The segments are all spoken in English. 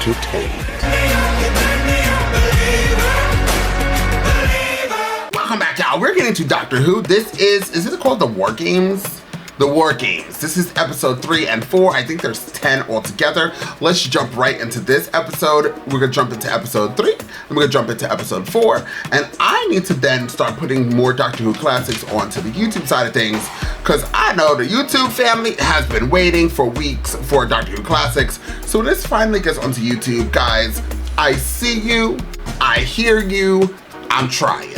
entertained. Welcome back, y'all. We're getting to Doctor Who. Is it called The War Games? The War Games. This is episode 3 and 4. I think there's 10 altogether. Let's jump right into this episode. We're going to jump into episode 3, and we're going to jump into episode 4. And I need to then start putting more Doctor Who classics onto the YouTube side of things, because I know the YouTube family has been waiting for weeks for Doctor Who classics. So when this finally gets onto YouTube, guys, I see you, I hear you, I'm trying.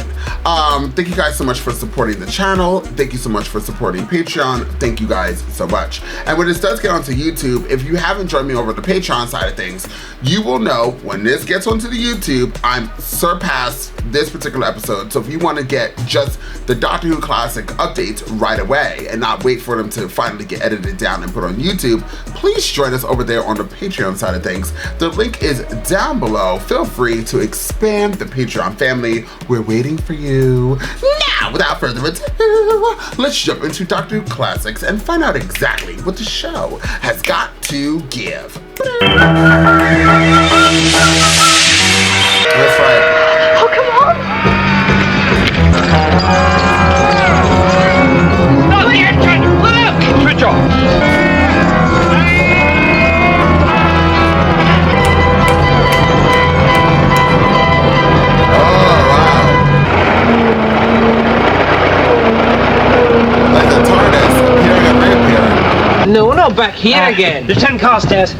Thank you guys so much for supporting the channel. Thank you so much for supporting Patreon. Thank you guys so much. And when this does get onto YouTube, if you haven't joined me over the Patreon side of things, you will know when this gets onto the YouTube, I'm surpassed this particular episode. So if you want to get just the Doctor Who classic updates right away and not wait for them to finally get edited down and put on YouTube, please join us over there on the Patreon side of things. The link is down below. Feel free to expand the Patreon family. We're waiting for you. Now, without further ado, let's jump into Doctor Who classics and find out exactly what the show has got to give. That's right. Oh, come on! Stop the engine! Look! Switch off! No, not back here again. Lieutenant Carstairs,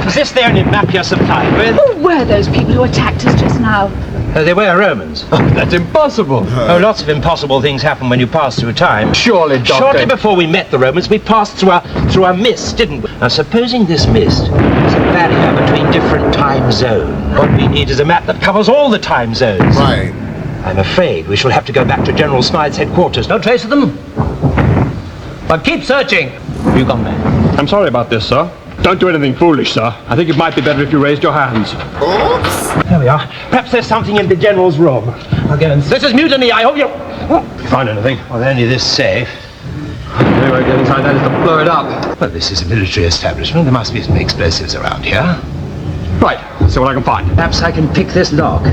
is this the only map you're supplied with? Who were those people who attacked us just now? They were Romans. Oh, that's impossible. Oh, lots of impossible things happen when you pass through time. Surely, Doctor. Shortly before we met the Romans, we passed through a mist, didn't we? Now, supposing this mist is a barrier between different time zones, what we need is a map that covers all the time zones. Right. I'm afraid we shall have to go back to General Smythe's headquarters. No trace of them? But keep searching. You gone there? I'm sorry about this, sir. Don't do anything foolish, sir. I think it might be better if you raised your hands. Oops. There we are. Perhaps there's something in the General's room. I'll go and... This is mutiny, I hope you... Find anything? Well, only this safe. The only way to get inside that is to blow it up. Well, this is a military establishment. There must be some explosives around here. Right, let's see what I can find. Perhaps I can pick this lock.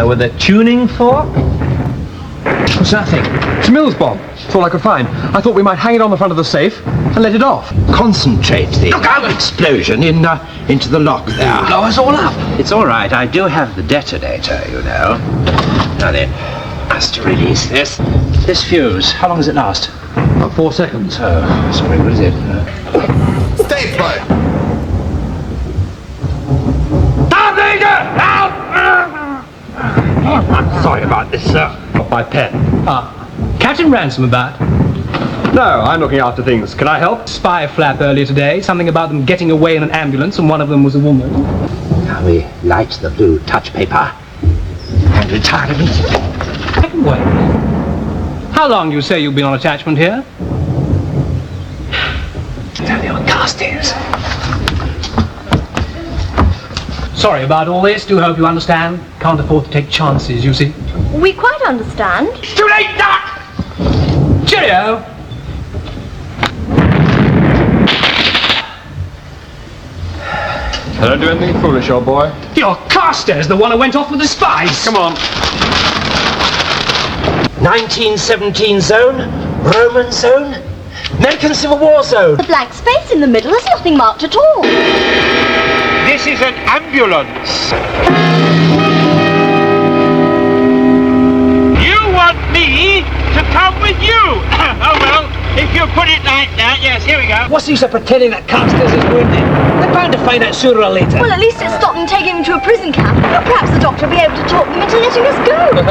With a tuning fork? What's that thing? It's a Mills bomb. That's all I could find. I thought we might hang it on the front of the safe and let it off. Concentrate the explosion into the lock there. Blow us all up. It's all right. I do have the detonator, you know. Now then, must release this. This fuse, how long does it last? About 4 seconds. Oh, sorry, what is it? Stay put. Sorry about this, sir. Got my pen. Captain Ransom about. No, I'm looking after things. Can I help? Spy flap earlier today. Something about them getting away in an ambulance, and one of them was a woman. Now we light the blue touch paper and retire immediately. Wait. How long do you say you've been on attachment here? Tell your Carstairs. Sorry about all this. Do hope you understand. Can't afford to take chances, you see. We quite understand. Too late, Doc! Cheerio! I don't do anything foolish, old boy. Your Carstairs, the one who went off with the spies! Come on. 1917 zone, Roman zone, American Civil War zone. The blank space in the middle is nothing marked at all. This is an ambulance. You want me to come with you? Oh well, if you put it like that, yes, here we go. What's the use of pretending that Carstairs is wounded? They're bound to find out sooner or later. Well, at least it stopped them taking him to a prison camp. Or perhaps the doctor will be able to talk them into letting us go.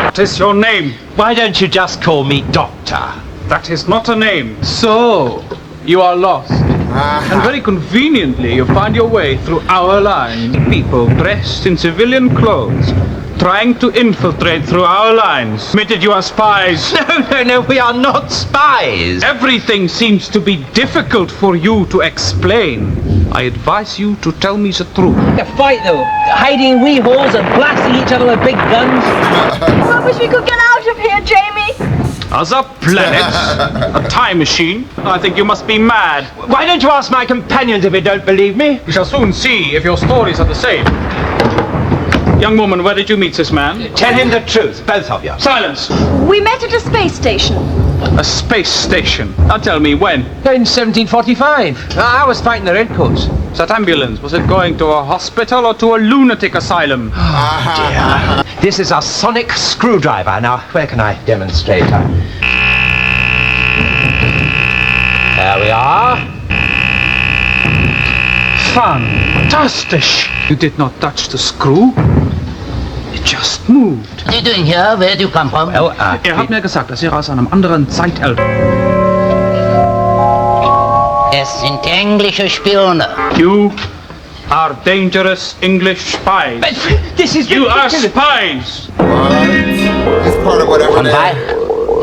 What is your name? Why don't you just call me Doctor? That is not a name. So, you are lost. And very conveniently, you find your way through our lines. People dressed in civilian clothes, trying to infiltrate through our lines. Admitted you are spies. No, we are not spies. Everything seems to be difficult for you to explain. I advise you to tell me the truth. The fight, though. Hiding in wee holes and blasting each other with big guns. Oh, I wish we could get out of here, Jamie. Other planets? A time machine? I think you must be mad. Why don't you ask my companions if you don't believe me? We shall soon see if your stories are the same. Young woman, where did you meet this man? Tell him the truth, both of you. Silence! We met at a space station. A space station. Now tell me, when? In 1745. I was fighting the Redcoats. That ambulance, was it going to a hospital or to a lunatic asylum? Dear. This is a sonic screwdriver. Now, where can I demonstrate? There we are. Fantastic! You did not touch the screw. It just moved. What are you doing here? Where do you come from? Well, Hat mir gesagt, dass aus einem anderen Zeitalter. Es sind englische Spione. You are dangerous English spies. But this is You are ridiculous. spies! What? It's part of whatever Von they Weich,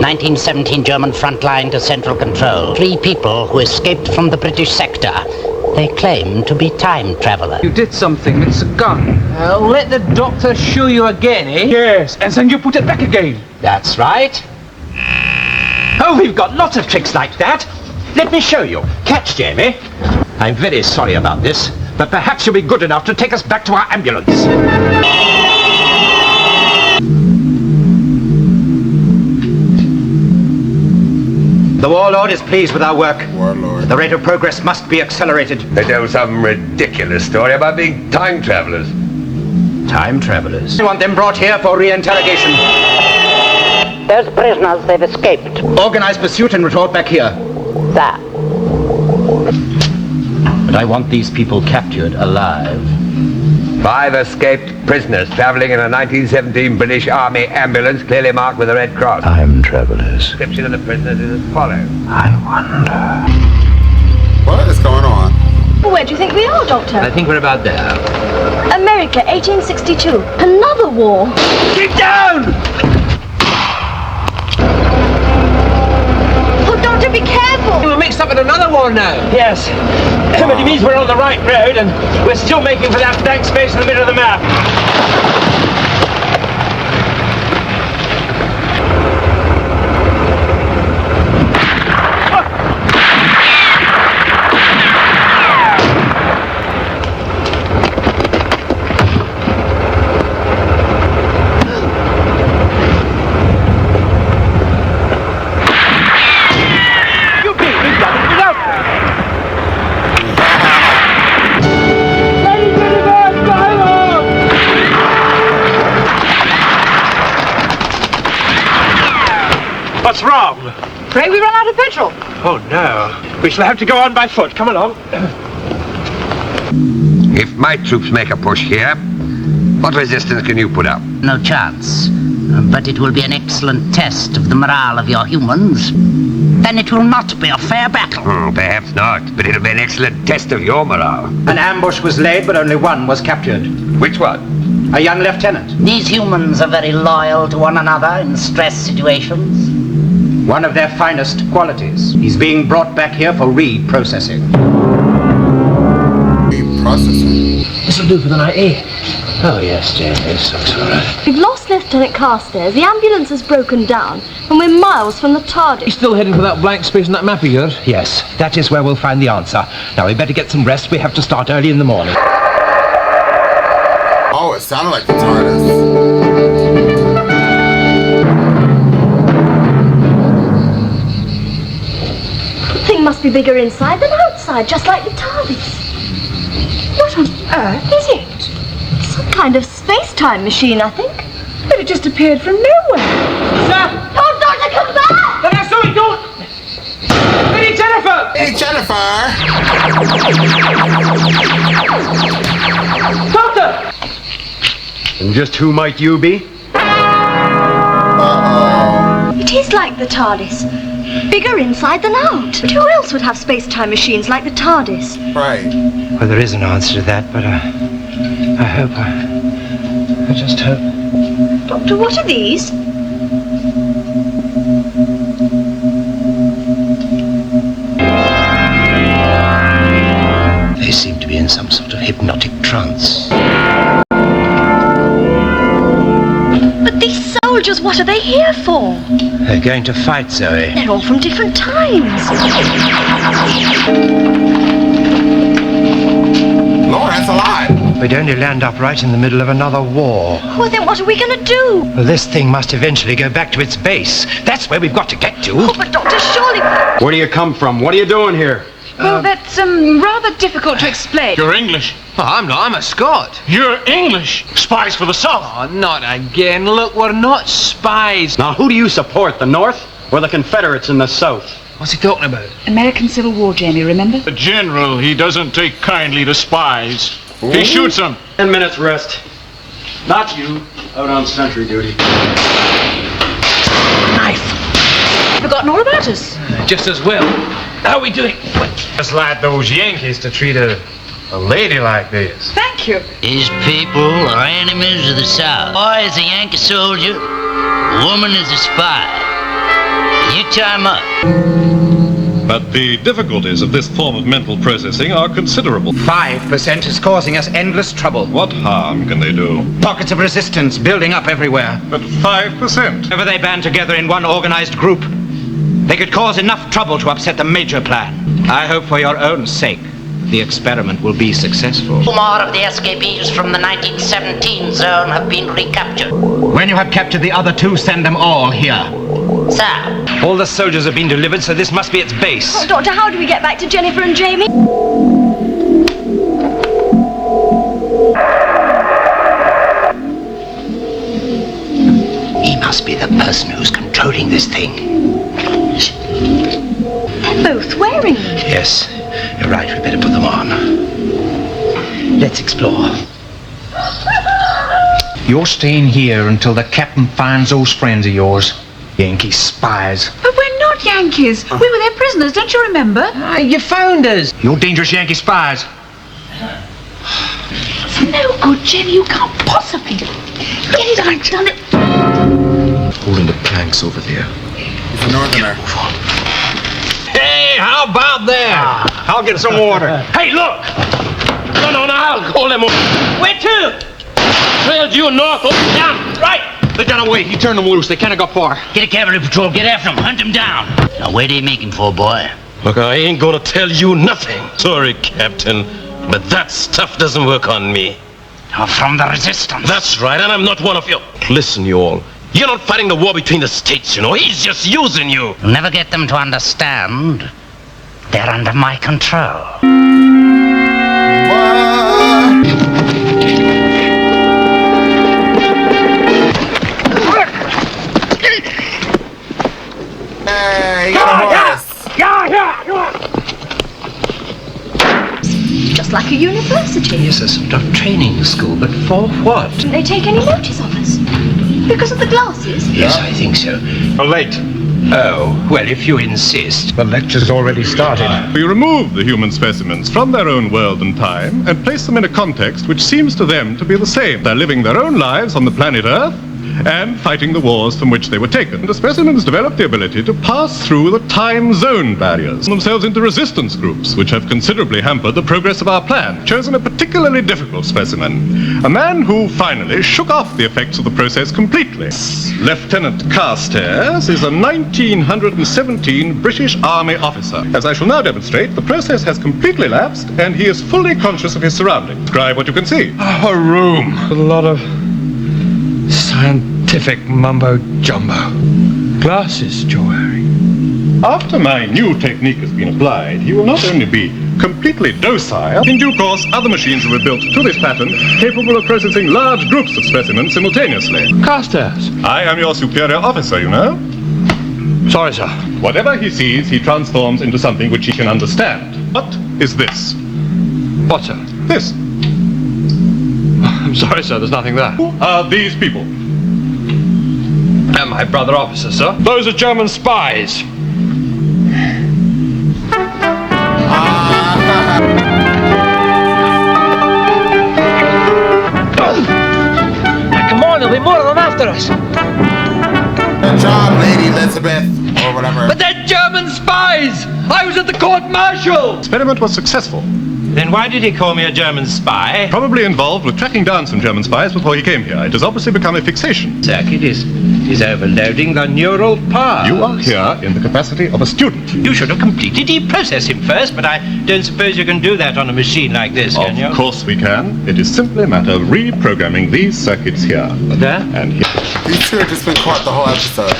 1917 German front line to central control. 3 people who escaped from the British sector. They claim to be time travelers. You did something. It's a gun. Let the doctor show you again, eh? Yes, and then you put it back again. That's right. Oh, we've got lots of tricks like that. Let me show you. Catch, Jamie. I'm very sorry about this, but perhaps you'll be good enough to take us back to our ambulance. The Warlord is pleased with our work. Warlord. The rate of progress must be accelerated. They tell some ridiculous story about being time travelers. Time travelers. We want them brought here for re-interrogation. Those prisoners, they've escaped. Organize pursuit and report back here. That. But I want these people captured alive. 5 escaped prisoners traveling in a 1917 British Army ambulance clearly marked with a red cross. Time travelers. Description of the prisoners is as follows. I wonder. What is going on? Where do you think we are, Doctor? I think we're about there. America, 1862. Another war. Keep down! Oh, Doctor, be careful. We're mixed up in another war now. Yes. But it means we're on the right road and we're still making for that blank space in the middle of the map. You beat me, done it without me. What's wrong? Afraid we run out of petrol. Oh no. We shall have to go on by foot. Come along. If my troops make a push here, what resistance can you put up? No chance. But it will be an excellent test of the morale of your humans. Then it will not be a fair battle. Perhaps not, but it'll be an excellent test of your morale. An ambush was laid, but only one was captured. Which one? A young lieutenant. These humans are very loyal to one another in stress situations. One of their finest qualities. He's being brought back here for reprocessing. Processing. This'll do for the night, eh? Oh yes, James, that's all right. We've lost Lieutenant Carstairs. The ambulance has broken down, and we're miles from the TARDIS. Still heading for that blank space in that map of yours? Yes, that is where we'll find the answer. Now we better get some rest. We have to start early in the morning. Oh, it sounded like the TARDIS. The thing must be bigger inside than outside, just like the TARDIS. What on earth is it? Some kind of space-time machine, I think. But it just appeared from nowhere. Sir! Oh, Doctor, come back! Then I saw it, don't! Lady Jennifer! Hey, Jennifer! Doctor! And just who might you be? It is like the TARDIS. Bigger inside than out. But who else would have space-time machines like the TARDIS? Right. Well, there is an answer to that, but I just hope. Doctor, what are these? They seem to be in some sort of hypnotic trance. But these solar soldiers, what are they here for? They're going to fight, Zoe. They're all from different times. Lord, that's a lot. We'd only land up right in the middle of another war. Well, then what are we going to do? Well, this thing must eventually go back to its base. That's where we've got to get to. Oh, but Doctor, surely... Where do you come from? What are you doing here? Well, that's rather difficult to explain. You're English. Oh, I'm not. I'm a Scot. You're English. Spies for the South. Oh, not again. Look, we're not spies. Now, who do you support, the North or the Confederates in the South? What's he talking about? American Civil War, Jamie, remember? The general, he doesn't take kindly to spies. He shoots them. 10 minutes rest. Not you, out on sentry duty. Knife. Forgotten all about us. Just as well. How are we doing? Just like those Yankees to treat a lady like this. Thank you. These people are enemies of the South. Boy is a Yankee soldier, woman is a spy. You tie 'em up. But the difficulties of this form of mental processing are considerable. 5% is causing us endless trouble. What harm can they do? Pockets of resistance building up everywhere. But 5%? Whenever they band together in one organized group, they could cause enough trouble to upset the major plan. I hope for your own sake the experiment will be successful. 2 more of the escapees from the 1917 zone have been recaptured. When you have captured the other 2, send them all here. Sir. All the soldiers have been delivered, so this must be its base. Oh, Doctor, how do we get back to Jennifer and Jamie? He must be the person who's controlling this thing. Both wearing them. Yes, you're right. We'd better put them on. Let's explore. You're staying here until the captain finds those friends of yours. Yankee spies. But we're not Yankees. We were their prisoners, don't you remember? You found us. You're dangerous Yankee spies. It's no good, Jenny. You can't possibly. Get it undone. Holding the planks over there. He's a northerner. Hey, how about that? I'll get some water. Hey, look! No, I'll hold them. Where to? Trail due north, down, right! They got away. He turned them loose. They can't have got far. Get a cavalry patrol, get after him, hunt him down. Now, where do you make him for, boy? Look, I ain't gonna tell you nothing. Sorry, Captain, but that stuff doesn't work on me. From the resistance. That's right, and I'm not one of you. Listen, you all. You're not fighting the war between the states, you know. He's just using you. You'll never get them to understand. They're under my control. Hey, you got a horse. Just like a university. Yes, a sort of training school, but for what? Didn't they take any notice of us? Because of the glasses? Yes, I think so. You're late. Oh, well, if you insist. The lecture's already started. We remove the human specimens from their own world and time and place them in a context which seems to them to be the same. They're living their own lives on the planet Earth and fighting the wars from which they were taken. The specimens develop the ability to pass through the time-zone barriers, themselves into resistance groups, which have considerably hampered the progress of our plan. Chosen a particularly difficult specimen, a man who finally shook off the effects of the process completely. Lieutenant Carstairs is a 1917 British Army officer. As I shall now demonstrate, the process has completely lapsed, and he is fully conscious of his surroundings. Describe what you can see. A room. A lot of scientific mumbo-jumbo. Glasses you're wearing. After my new technique has been applied, he will not only be completely docile, in due course other machines will be built to this pattern, capable of processing large groups of specimens simultaneously. Carstairs. I am your superior officer, you know. Sorry, sir. Whatever he sees, he transforms into something which he can understand. What is this? What, sir? This. I'm sorry, sir. There's nothing there. Who are these people? And my brother officer, sir. Those are German spies. Come on, there'll be more of them after us. Good job, Lady Elizabeth, or whatever. But they're German German spies! I was at the court-martial! Experiment was successful. Then why did he call me a German spy? Probably involved with tracking down some German spies before he came here. It has obviously become a fixation. Circuit is overloading the neural paths. You are here in the capacity of a student. You should have completely deprocessed him first, but I don't suppose you can do that on a machine like this, can you? Of course we can. It is simply a matter of reprogramming these circuits here. There? And here. These two have just been caught the whole episode.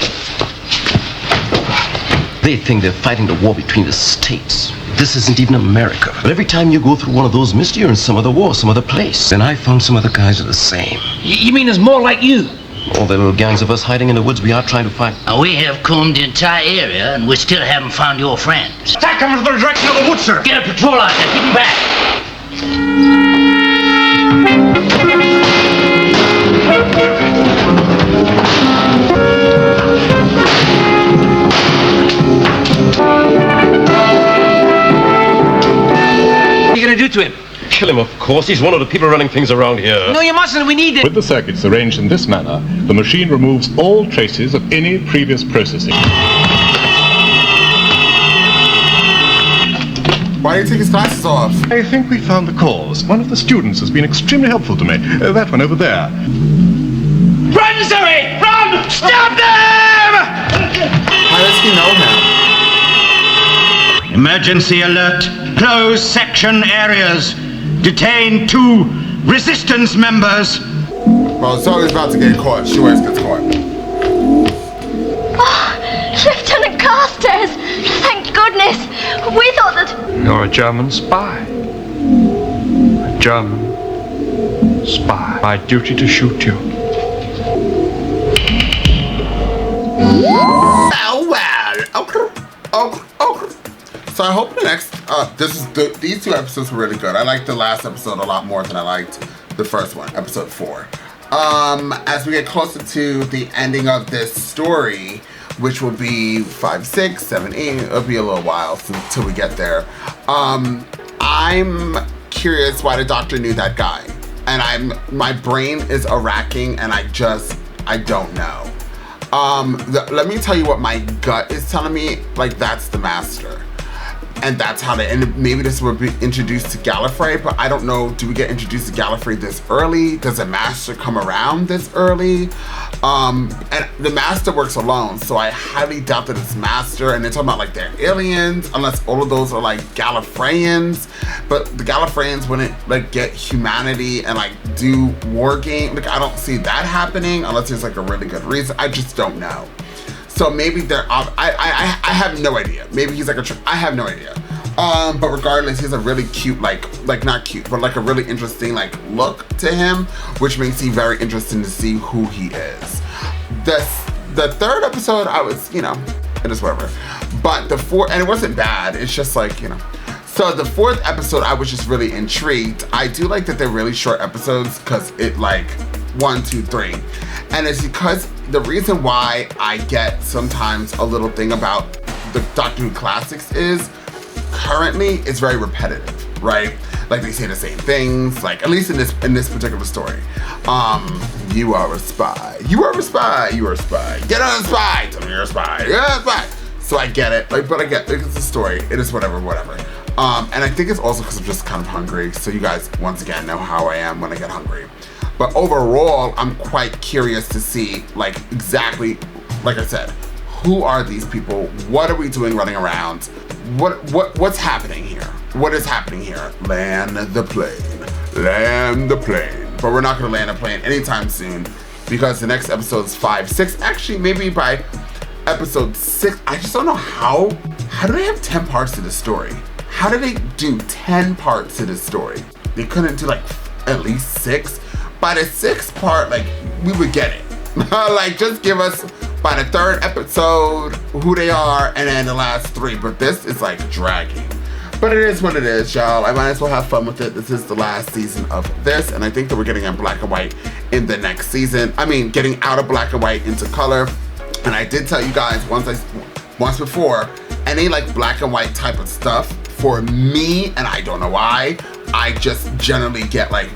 They think they're fighting the war between the states. This isn't even America. But every time you go through one of those missions, you're in some other war, some other place. And I found some other guys are the same. You mean there's more like you? All the little gangs of us hiding in the woods we are trying to find. We have combed the entire area, and we still haven't found your friends. Attack comes from the direction of the woods, sir. Get a patrol out there. Keep them back. What are you going to do to him? Kill him, of course. He's one of the people running things around here. No, you mustn't. We need it. With the circuits arranged in this manner, the machine removes all traces of any previous processing. Why did he take his glasses off? I think we found the cause. One of the students has been extremely helpful to me. That one over there. Run, Zoe! Run! Stop them! How does he know him? Emergency alert. Close section areas. Detain 2 resistance members. Well, Zoe's about to get caught. She always gets caught. Oh, Lieutenant Carstairs! Thank goodness! We thought that... You're a German spy. A German spy. My duty to shoot you. Oh, well. Okay. Okay. So I hope the next, these 2 episodes were really good. I liked the last episode a lot more than I liked the first one, episode 4. As we get closer to the ending of this story, which will be 5, 6, 7, 8, it'll be a little while until we get there. I'm curious why the doctor knew that guy. And my brain is a-racking and I don't know. Let me tell you what my gut is telling me, like that's the master. And that's how and maybe this will be introduced to Gallifrey, but I don't know, do we get introduced to Gallifrey this early? Does the master come around this early? And the master works alone, so I highly doubt that it's master, and they're talking about like they're aliens, unless all of those are like Gallifreyans, but the Gallifreyans wouldn't like get humanity and like do war game. Like I don't see that happening unless there's like a really good reason. I just don't know. So maybe they're, I have no idea. Maybe he's like I have no idea. But regardless, he's a really cute, like not cute, but like a really interesting like look to him, which makes it very interesting to see who he is. The 3rd episode, I was, it is whatever. But the 4th, and it wasn't bad. It's just like, So the 4th episode, I was just really intrigued. I do like that they're really short episodes because it like 1, 2, 3. And it's because the reason why I get sometimes a little thing about the Doctor Who classics is currently it's very repetitive, right? Like they say the same things, like at least in this particular story. You are a spy. You are a spy. You are a spy. Get on a spy. Tell me you're a spy. You're a spy. So I get it, like, but I get it's a story. It is whatever. And I think it's also because I'm just kind of hungry. So you guys once again know how I am when I get hungry. But overall, I'm quite curious to see, like, exactly, like I said, who are these people? What are we doing running around? What's happening here? What is happening here? Land the plane. Land the plane. But we're not going to land a plane anytime soon because the next episode is 5, 6. Actually, maybe by episode 6. I just don't know how. How do they have 10 parts to this story? How do they do 10 parts to this story? They couldn't do, like, at least 6? By the 6th part, like, we would get it. Like, just give us, by the 3rd episode, who they are, and then the last 3. But this is, like, dragging. But it is what it is, y'all. I might as well have fun with it. This is the last season of this, and I think that we're getting in black and white in the next season. I mean, getting out of black and white into color. And I did tell you guys once before, any, like, black and white type of stuff, for me, and I don't know why, I just generally get, like,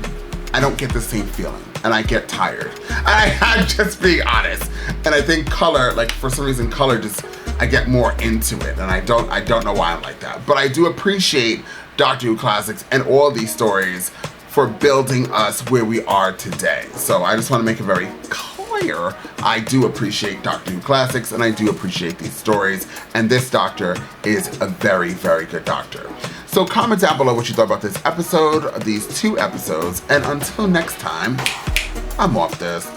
I don't get the same feeling. and I get tired. And I'm just being honest. And I think color, like for some reason, color just, I get more into it, and I don't know why I'm like that. But I do appreciate Doctor Who Classics and all these stories for building us where we are today. So I just want to make it very clear, I do appreciate Doctor Who Classics, and I do appreciate these stories, and this Doctor is a very, very good Doctor. So comment down below what you thought about this episode, these 2 episodes, and until next time, I'm off this.